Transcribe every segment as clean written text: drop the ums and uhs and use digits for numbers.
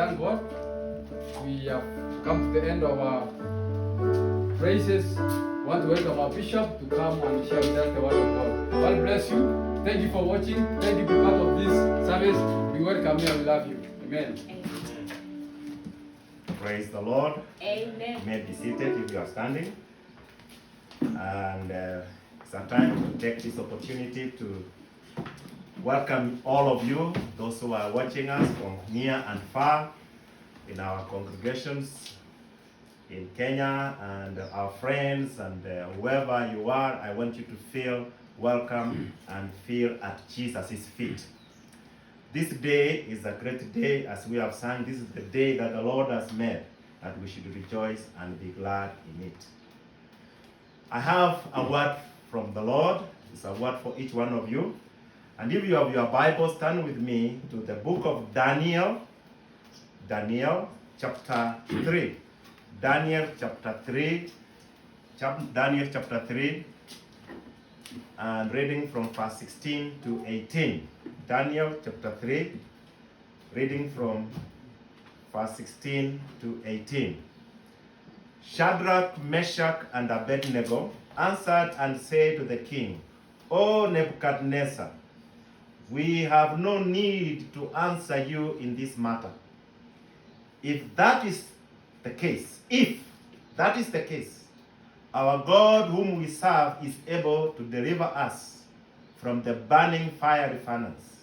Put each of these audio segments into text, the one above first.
thank God. We have come to the end of our praises. I want to welcome our bishop to come and share with us the word of God. God bless you. Thank you for watching. Thank you for being part of this service. We welcome you and we love you. Amen. Praise the Lord. Amen. You may be seated if you are standing. And it's a time to take this opportunity to welcome all of you, those who are watching us from near and far in our congregations in Kenya, and our friends and whoever you are. I want you to feel welcome and feel at Jesus' feet. This day is a great day, as we have sung. This is the day that the Lord has made, that we should rejoice and be glad in it. I have a word from the Lord. It's a word for each one of you. And if you have your Bible, stand with me to the book of Daniel. Daniel chapter 3. Daniel chapter 3. Daniel chapter 3. And reading from verse 16 to 18. Daniel chapter 3. Reading from verse 16 to 18. Shadrach, Meshach, and Abednego answered and said to the king, O Nebuchadnezzar, we have no need to answer you in this matter. If that is the case, our God whom we serve is able to deliver us from the burning fiery furnace,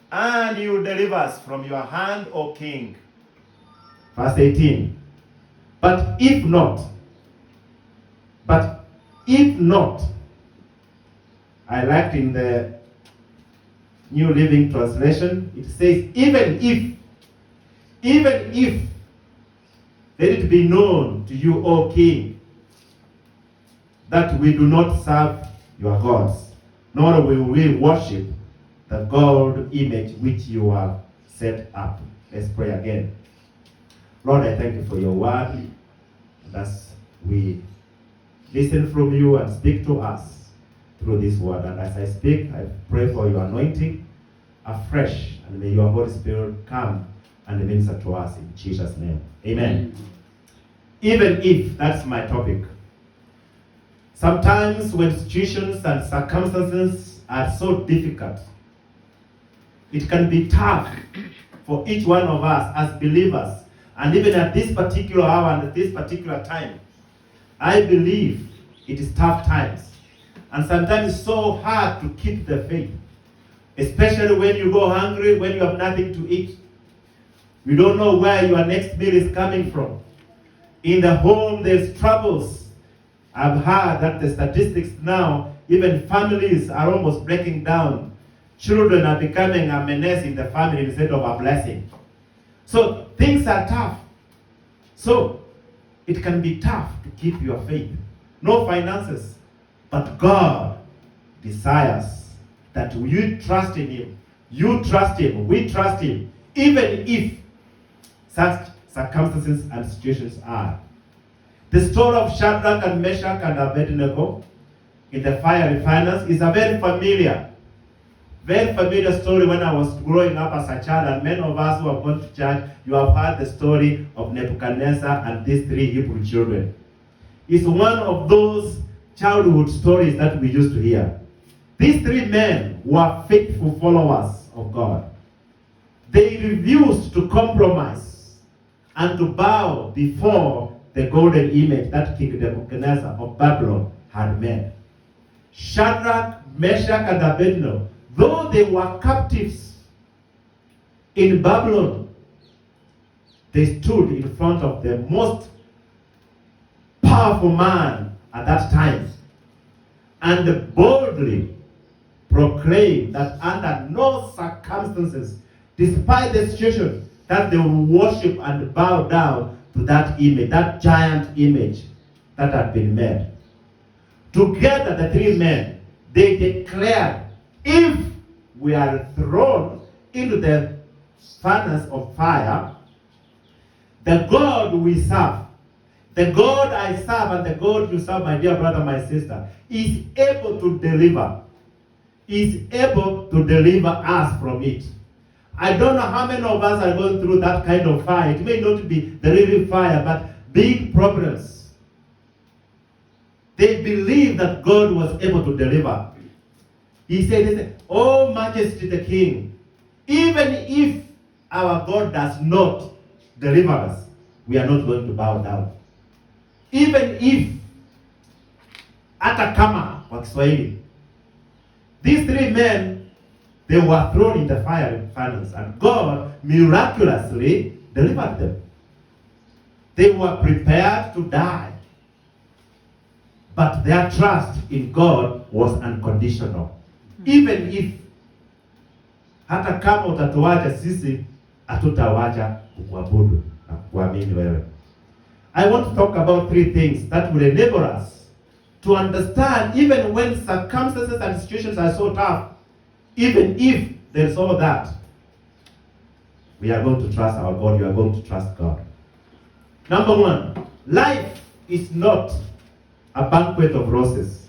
and he will deliver us from your hand, O king. Verse 18. But if not, I liked in the New Living Translation, it says, even if, let it be known to you, O king, that we do not serve your gods, nor will we worship the gold image which you have set up. Let's pray again. Lord, I thank you for your word. And as we listen from you and speak to us through this word, and as I speak, I pray for your anointing afresh, and may your Holy Spirit come and minister to us in Jesus' name. Amen. Even if, that's my topic. Sometimes when situations and circumstances are so difficult, it can be tough for each one of us as believers. And even at this particular hour and at this particular time, I believe it is tough times. And sometimes it's so hard to keep the faith. Especially when you go hungry, when you have nothing to eat. You don't know where your next meal is coming from. In the home, there's troubles. I've heard that the statistics now, even families are almost breaking down. Children are becoming a menace in the family instead of a blessing. So things are tough. So it can be tough to keep your faith. No finances. But God desires that you trust in Him. You trust Him. We trust Him. Even if such circumstances and situations are. The story of Shadrach and Meshach and Abednego in the fiery furnace is a very familiar story when I was growing up as a child, and many of us who have gone to church, you have heard the story of Nebuchadnezzar and these three Hebrew children. It's one of those childhood stories that we used to hear. These three men were faithful followers of God. They refused to compromise and to bow before the golden image that King Nebuchadnezzar of Babylon had made. Shadrach, Meshach, and Abednego, though they were captives in Babylon, they stood in front of the most powerful man at that time and boldly proclaimed that under no circumstances, despite the situation, that they will worship and bow down to that image, that giant image that had been made. Together, the three men, they declared, if we are thrown into the furnace of fire, the God we serve, the God I serve and the God you serve, my dear brother, my sister, is able to deliver. Is able to deliver us from it. I don't know how many of us are going through that kind of fire. It may not be the real fire, but big problems. They believe that God was able to deliver. He said, "Oh Majesty the King, even if our God does not deliver us, we are not going to bow down. Even if, hata kama kwa Kiswahili, these three men, they were thrown in the fire furnace, and God miraculously delivered them. They were prepared to die, but their trust in God was unconditional. Even if, hata kama utatuacha sisi, hatutawacha kukuabudu na kukuamini wewe." I want to talk about three things that will enable us to understand, even when circumstances and situations are so tough, even if there is all that, we are going to trust our God, we are going to trust God. Number one, life is not a banquet of roses.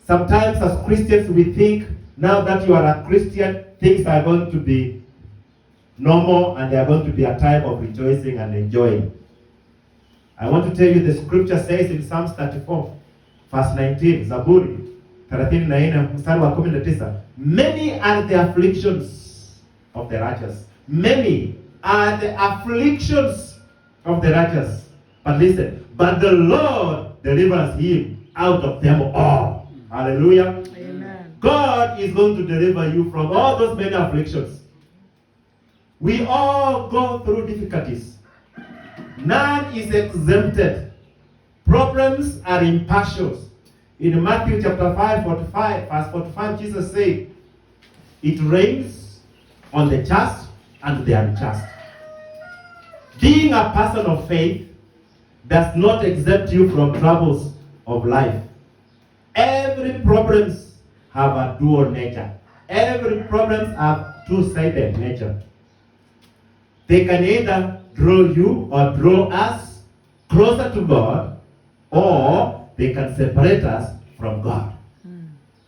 Sometimes as Christians we think, now that you are a Christian, things are going to be normal and they are going to be a time of rejoicing and enjoying. I want to tell you, the scripture says in Psalms 34, verse 19, Zaburi 34 mstari wa 19, "Many are the afflictions of the righteous." Many are the afflictions of the righteous. But listen, "but the Lord delivers him out of them all." Hallelujah. Amen. God is going to deliver you from all those many afflictions. We all go through difficulties. None is exempted. Problems are impartial. In Matthew chapter 5, 45, verse 45, Jesus said, "It rains on the just and the unjust." Being a person of faith does not exempt you from troubles of life. Every problems have a dual nature. Every problems have two-sided nature. They can either draw you or draw us closer to God, or they can separate us from God.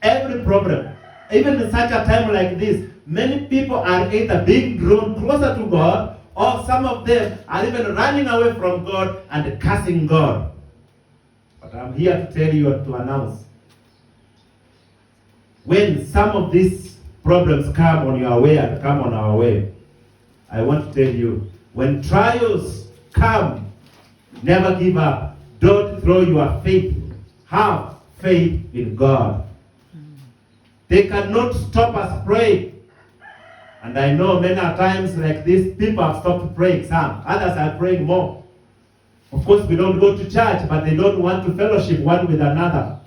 Every problem, even in such a time like this, many people are either being drawn closer to God, or some of them are even running away from God and cursing God. But I'm here to tell you and to announce, when some of these problems come on your way and come on our way, I want to tell you, when trials come, never give up. Don't throw your faith. Have faith in God. They cannot stop us praying. And I know many times like this, people have stopped praying. Some, others are praying more. Of course, we don't go to church, but they don't want to fellowship one with another.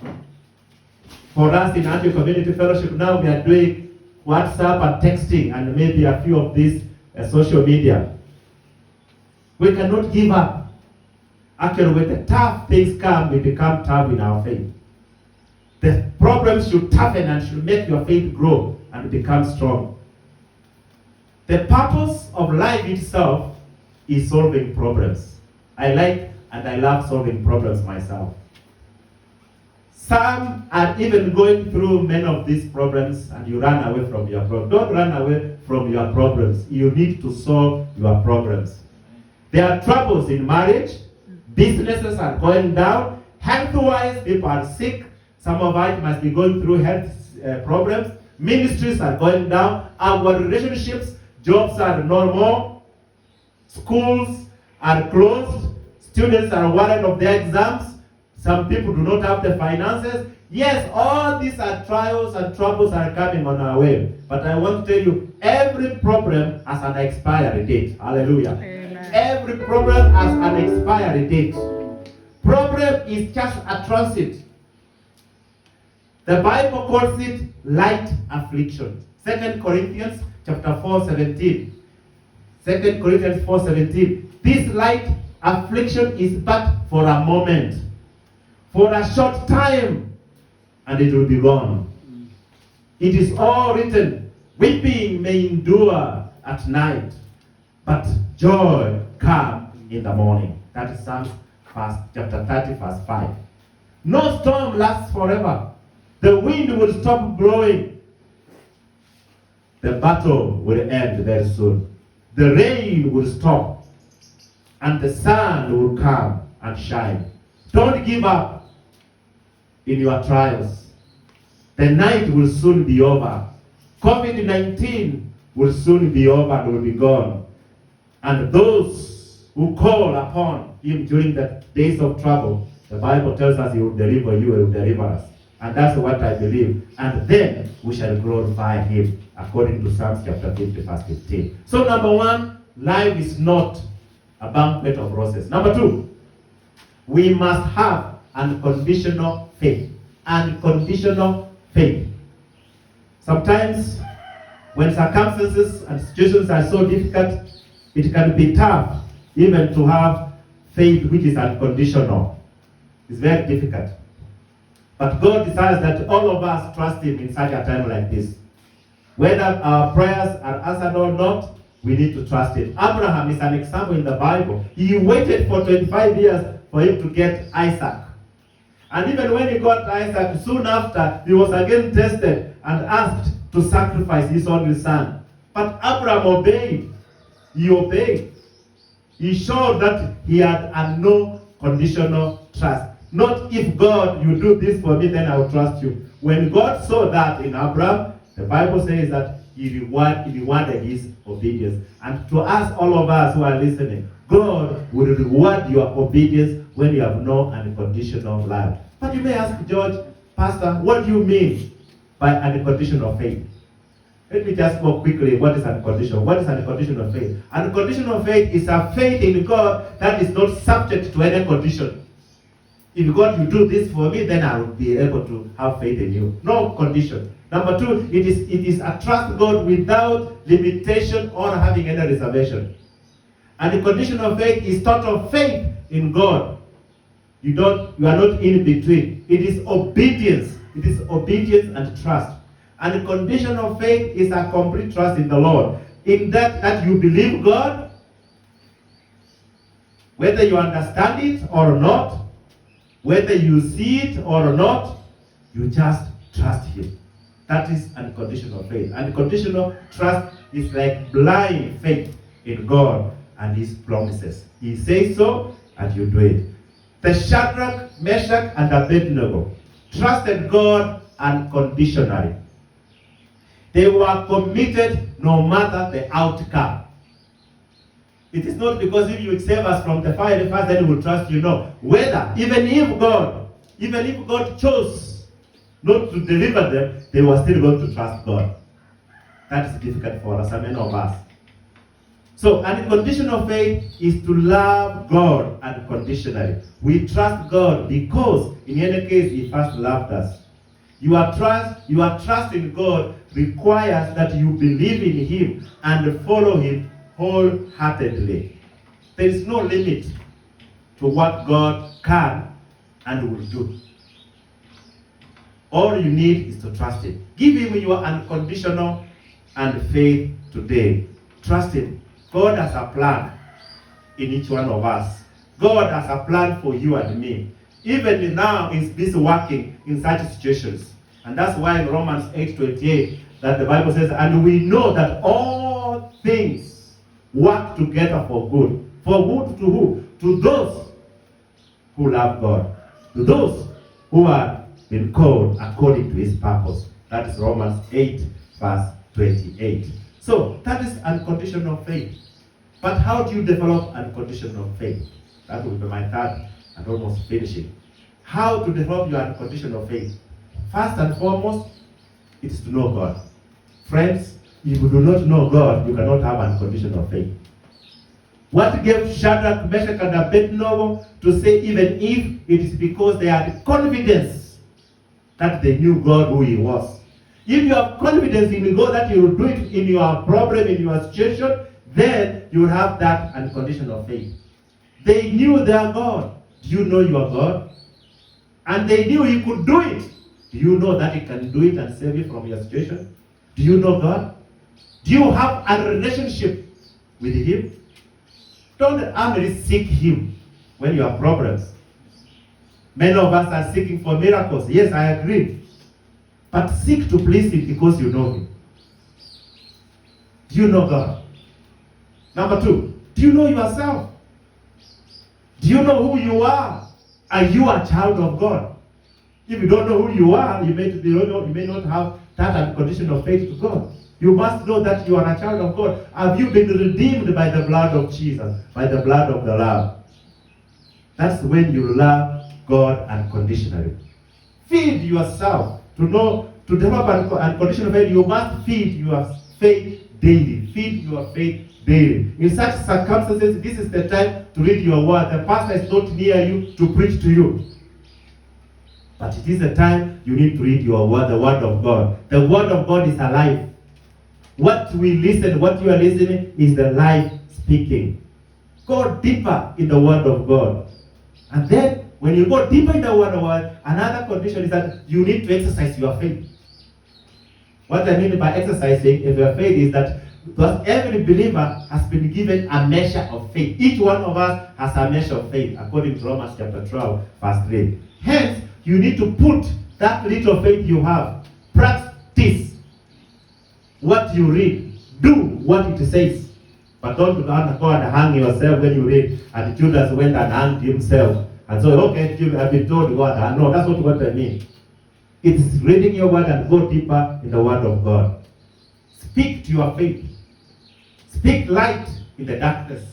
For us in Antioch Community Fellowship now, we are doing WhatsApp and texting and maybe a few of these social media. We cannot give up. Actually, when the tough things come, we become tough in our faith. The problems should toughen and should make your faith grow and become strong. The purpose of life itself is solving problems. I like and I love solving problems myself. Some are even going through many of these problems and you run away from your problems. Don't run away from your problems. You need to solve your problems. There are troubles in marriage. Businesses are going down. Health-wise, people are sick. Some of us must be going through health problems. Ministries are going down. Our relationships, jobs are no more. Schools are closed. Students are worried of their exams. Some people do not have the finances. Yes, all these are trials and troubles are coming on our way. But I want to tell you, every problem has an expiry date. Hallelujah. Amen. Every problem has an expiry date. Problem is just a transit. The Bible calls it light affliction. 2 Corinthians chapter 4:17. 2 Corinthians 4:17. This light affliction is but for a moment, for a short time, and it will be gone. It is all written, weeping may endure at night, but joy comes in the morning. That is Psalms chapter 30, verse 5. No storm lasts forever. The wind will stop blowing. the battle will end very soon. The rain will stop, and the sun will come and shine. Don't give up in your trials. The night will soon be over. COVID-19 will soon be over and will be gone. And those who call upon him during the days of trouble, the Bible tells us he will deliver you, he will deliver us. And that's what I believe. And then we shall glorify him, according to Psalms chapter 50, verse 15. So number one, life is not a banquet of roses. Number two, we must have unconditional faith. Unconditional faith. Sometimes, when circumstances and situations are so difficult, it can be tough even to have faith which is unconditional. It's very difficult. But God desires that all of us trust him in such a time like this. Whether our prayers are answered or not, we need to trust him. Abraham is an example in the Bible. He waited for 25 years for him to get Isaac. And even when he got Isaac, soon after, he was again tested and asked to sacrifice his only son. But Abraham obeyed. He obeyed. He showed that he had a no conditional trust. Not if God, you do this for me, then I will trust you. When God saw that in Abraham, the Bible says that he rewarded his obedience. And to us, all of us who are listening, God will reward your obedience when you have no unconditional love. But you may ask, George, Pastor, what do you mean by unconditional faith? Let me just go quickly. What is unconditional? What is unconditional faith? Unconditional faith is a faith in God that is not subject to any condition. If God, you do this for me, then I will be able to have faith in you. No condition. Number two, it is a trust God without limitation or having any reservation. And the condition of faith is total faith in God. You are not in between. It is obedience. It is obedience and trust. And the condition of faith is a complete trust in the Lord. In that you believe God, whether you understand it or not, whether you see it or not, you just trust him. That is unconditional faith. And conditional trust is like blind faith in God and his promises. He says so, and you do it. The Shadrach, Meshach, and Abednego trusted God unconditionally. They were committed no matter the outcome. It is not because if you save us from the fire first, then we will trust you. No. Whether, even if God chose not to deliver them, they were still going to trust God. That is difficult for us, many of us. So, unconditional faith is to love God unconditionally. We trust God because, in any case, he first loved us. Your trust in God requires that you believe in him and follow him wholeheartedly. There is no limit to what God can and will do. All you need is to trust him. Give him your unconditional and faith today. Trust him. God has a plan in each one of us. God has a plan for you and me. Even now, he's busy working in such situations. And that's why in Romans 8:28, that the Bible says, and we know that all things work together for good. For good to who? To those who love God. To those who are been called according to his purpose. That is Romans 8, verse 28. So, that is unconditional faith. But how do you develop unconditional faith? That will be my third and almost finishing. How to develop your unconditional faith? First and foremost, it is to know God. Friends, if you do not know God, you cannot have unconditional faith. What gave Shadrach, Meshach, and Abednego to say even if it is because they had confidence that they knew God who he was. If you have confidence in God that he will do it in your problem, in your situation, then you will have that unconditional faith. They knew their God. Do you know your God? And they knew he could do it. Do you know that he can do it and save you from your situation? Do you know God? Do you have a relationship with him? Don't only seek him when you have problems. Many of us are seeking for miracles. Yes, I agree. But seek to please him because you know him. Do you know God? Number 2, do you know yourself? Do you know who you are? Are you a child of God? If you don't know who you are, you may not have that unconditional faith to God. You must know that you are a child of God. Have you been redeemed by the blood of Jesus, by the blood of the Lamb? That's when you love God unconditionally. Feed yourself. To develop unconditional faith, you must feed your faith daily. Feed your faith daily. In such circumstances, this is the time to read your word. The pastor is not near you to preach to you. But it is the time you need to read your word, the word of God. The word of God is alive. What you are listening is the life speaking. Go deeper in the word of God. And then, when you go deeper in the word of God, another condition is that you need to exercise your faith. What I mean by exercising your faith is that because every believer has been given a measure of faith. Each one of us has a measure of faith, according to Romans chapter 12, verse 3. Hence, you need to put that little faith you have. Practice what you read. Do what it says. But don't go and hang yourself when you read. And Judas went and hanged himself. And so, okay, I've been told God. No, that's not what I mean. It's reading your word and go deeper in the word of God. Speak to your faith. Speak light in the darkness.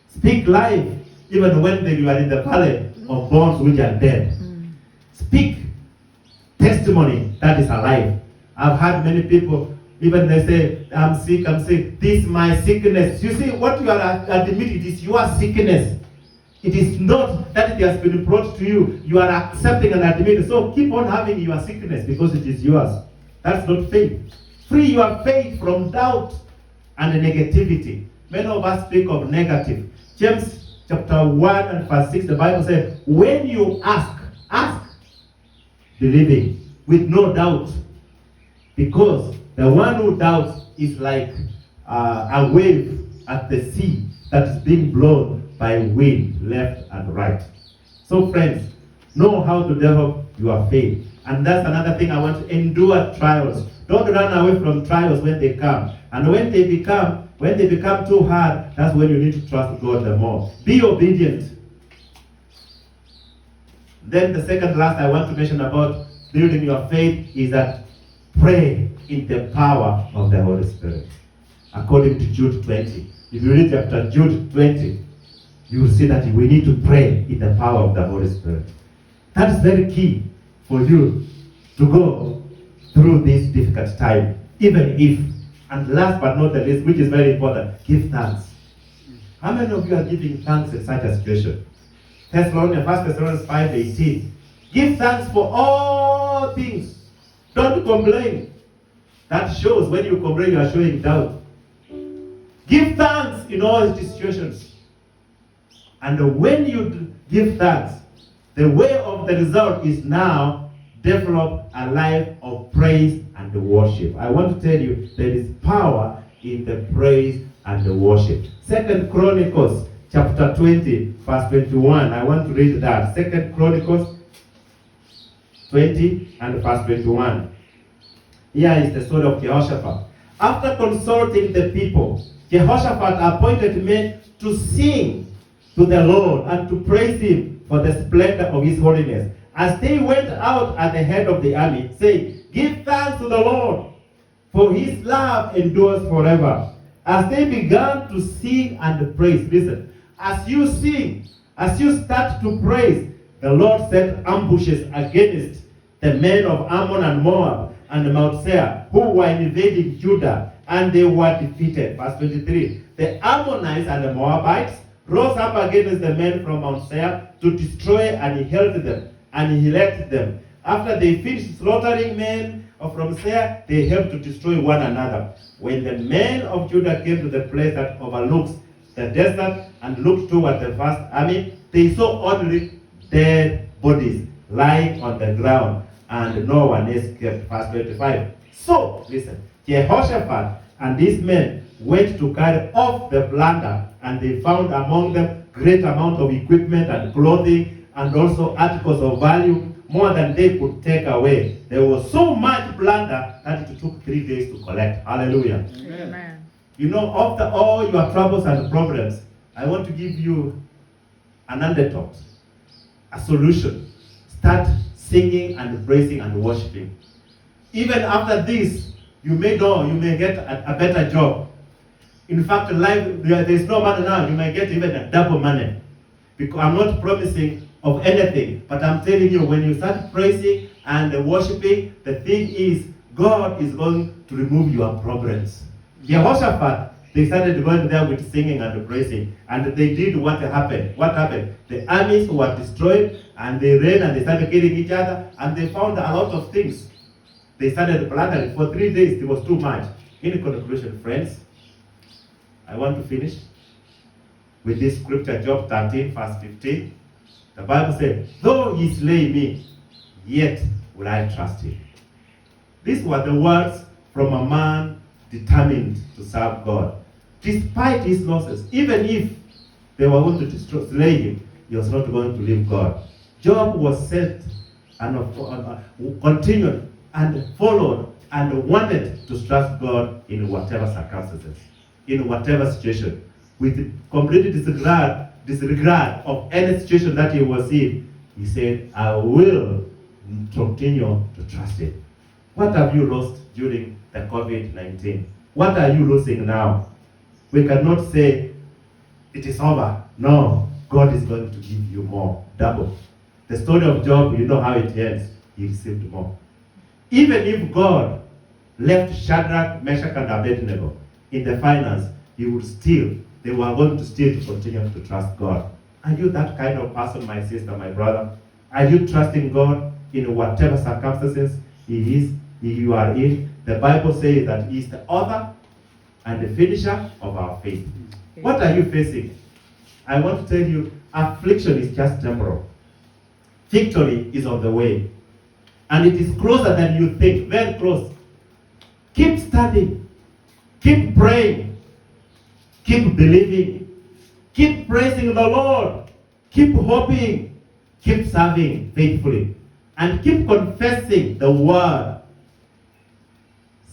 Speak life even when you are in the valley of bones which are dead. Speak testimony that is alive. I've had many people, even they say, I'm sick. This is my sickness. You see, what you are admitting, it is your sickness. It is not that it has been brought to you. You are accepting and admitting. So keep on having your sickness because it is yours. That's not faith. Free your faith from doubt and negativity. Many of us speak of negative. James chapter 1 and verse 6, the Bible says, when you ask, believing, with no doubt. Because the one who doubts is like a wave at the sea that is being blown by wind left and right. So friends, know how to develop your faith. And that's another thing I want to endure trials. Don't run away from trials when they come. And when they become too hard, that's when you need to trust God the more. Be obedient. Then the second last I want to mention about building your faith is that pray in the power of the Holy Spirit. According to Jude 20. If you read chapter Jude 20, you will see that we need to pray in the power of the Holy Spirit. That is very key for you to go through this difficult time. Even if, and last but not the least, which is very important, give thanks. How many of you are giving thanks in such a situation? 1 Thessalonians 5:18. Give thanks for all things. Don't complain. That shows when you complain, you are showing doubt. Give thanks in all situations. And when you give thanks, the way of the result is now develop a life of praise and worship. I want to tell you there is power in the praise and the worship. 2 Chronicles chapter 20, verse 21. I want to read that. 2 Chronicles 20 and verse 21. Here is the story of Jehoshaphat. After consulting the people, Jehoshaphat appointed men to sing to the Lord and to praise him for the splendor of his holiness. As they went out at the head of the army, saying, give thanks to the Lord, for his love endures forever. As they began to sing and praise, listen, as you sing, as you start to praise, the Lord set ambushes against the men of Ammon and Moab and Mount Seir, who were invading Judah, and they were defeated. Verse 23, the Ammonites and the Moabites rose up against the men from Mount Seir to destroy, and he held them, and he left them. After they finished slaughtering men from Seir, they helped to destroy one another. When the men of Judah came to the place that overlooks the desert and looked toward the vast army, they saw only dead bodies lying on the ground, and no one escaped. Verse 25. So, listen, Jehoshaphat and these men went to carry off the plunder, and they found among them great amount of equipment and clothing, and also articles of value, more than they could take away. there was so much plunder that it took 3 days to collect. Hallelujah. Amen. You know, after all your troubles and problems, I want to give you an antidote, a solution. Start singing and praising and worshiping. Even after this, you may get a better job. In fact, life, there is no money now. You may get even a double money. Because I'm not promising of anything, but I'm telling you, when you start praising and worshiping, the thing is, God is going to remove your problems. Jehoshaphat, they started going there with singing and praising, and they did what happened. What happened? The armies were destroyed, and they ran and they started killing each other, and they found a lot of things. They started plundering. For 3 days, it was too much. In conclusion, friends, I want to finish with this scripture, Job 13, verse 15. The Bible says, though he slay me, yet will I trust him. These were the words from a man determined to serve God. Despite his losses, even if they were going to slay him, he was not going to leave God. Job was set and continued and followed and wanted to trust God in whatever circumstances, in whatever situation, with complete disregard of any situation that he was in. He said, I will continue to trust him. What have you lost during the COVID-19? What are you losing now? We cannot say it is over. No, God is going to give you more, double. The story of Job, you know how it ends. He received more. Even if God left Shadrach, Meshach, and Abednego in the finance, they were going to still continue to trust God. Are you that kind of person, my sister, my brother? Are you trusting God in whatever circumstances you are in? The Bible says that He is the author and the finisher of our faith. What are you facing? I want to tell you, affliction is just temporal. Victory is on the way. And it is closer than you think, very close. Keep studying. Keep praying. Keep believing. Keep praising the Lord. Keep hoping. Keep serving faithfully. And keep confessing the word.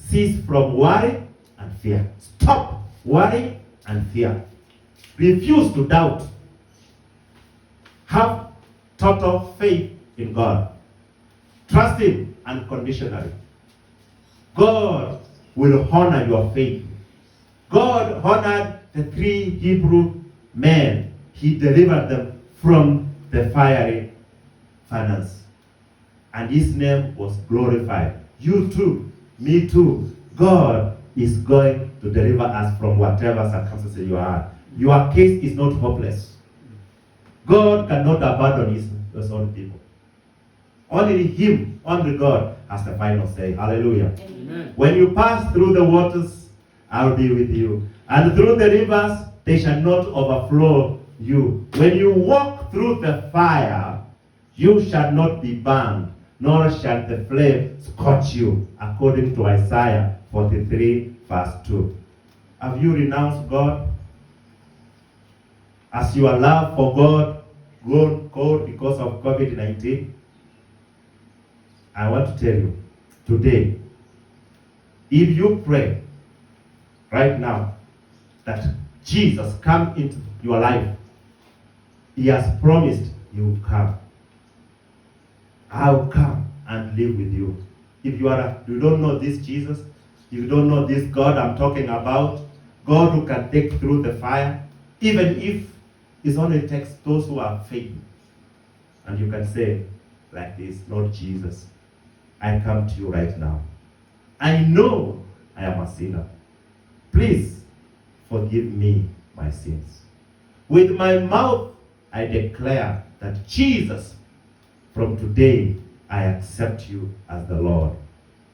Cease from worry and fear. Stop worry and fear. Refuse to doubt. Have total faith in God. Trust Him unconditionally. God will honor your faith. God honored the 3 Hebrew men. He delivered them from the fiery furnace. And His name was glorified. You too, me too. God is going to deliver us from whatever circumstances you are. Your case is not hopeless. God cannot abandon His own people. Only Him, only God has the final say. Hallelujah. Amen. When you pass through the waters, I will be with you. And through the rivers, they shall not overflow you. When you walk through the fire, you shall not be burned, nor shall the flame scorch you, according to Isaiah 43, verse 2. Have you renounced God? Has your love for God grown cold because of COVID-19? I want to tell you, today, if you pray right now that Jesus come into your life, He has promised He will come. I will come and live with you. If you don't know this Jesus, if you don't know this God I'm talking about, God who can take through the fire, even if it only takes those who are faithful. And you can say like this, Lord Jesus, I come to you right now. I know I am a sinner. Please forgive me my sins. With my mouth, I declare that Jesus, from today, I accept you as the Lord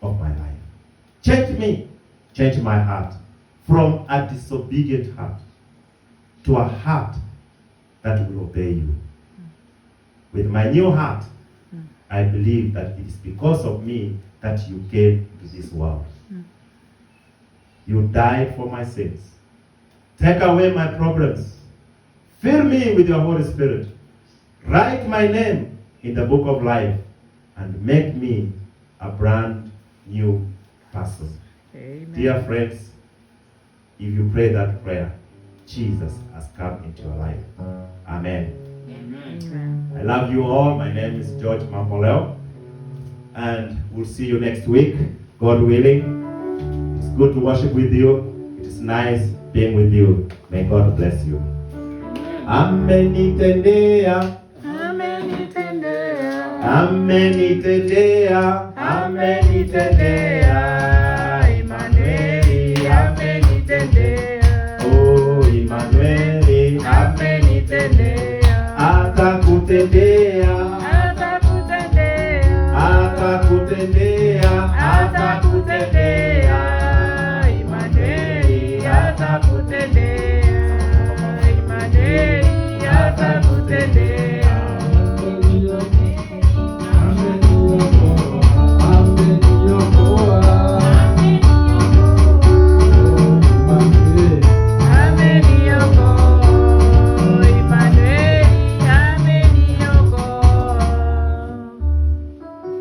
of my life. Change me, change my heart from a disobedient heart to a heart that will obey you. With my new heart, I believe that it is because of me that you came to this world. You died for my sins. Take away my problems. Fill me with your Holy Spirit. Write my name in the book of life and make me a brand new person. Amen. Dear friends, if you pray that prayer, Jesus has come into your life. Amen. Amen. I love you all. My name is George Mampoleo, and we'll see you next week, God willing. It's good to worship with you. It is nice being with you. May God bless you. Amenitendea, Amenitendea. amenitendea, amenitendea. Emmanueli, amenitendea. Oh, Emmanueli, Amenitendea. atakutendea, Atakutendea. atakutendea, Atakutendea. Emmanueli, atakutendea. Emmanueli, atakutendea.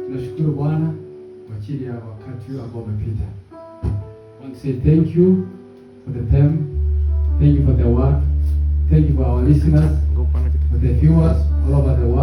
Tunashukuru Bwana kwa ajili ya wakati huu ambao umepita. I want to say thank you for the time. Thank you for the work. Thank you for our listeners, for the viewers all over the world.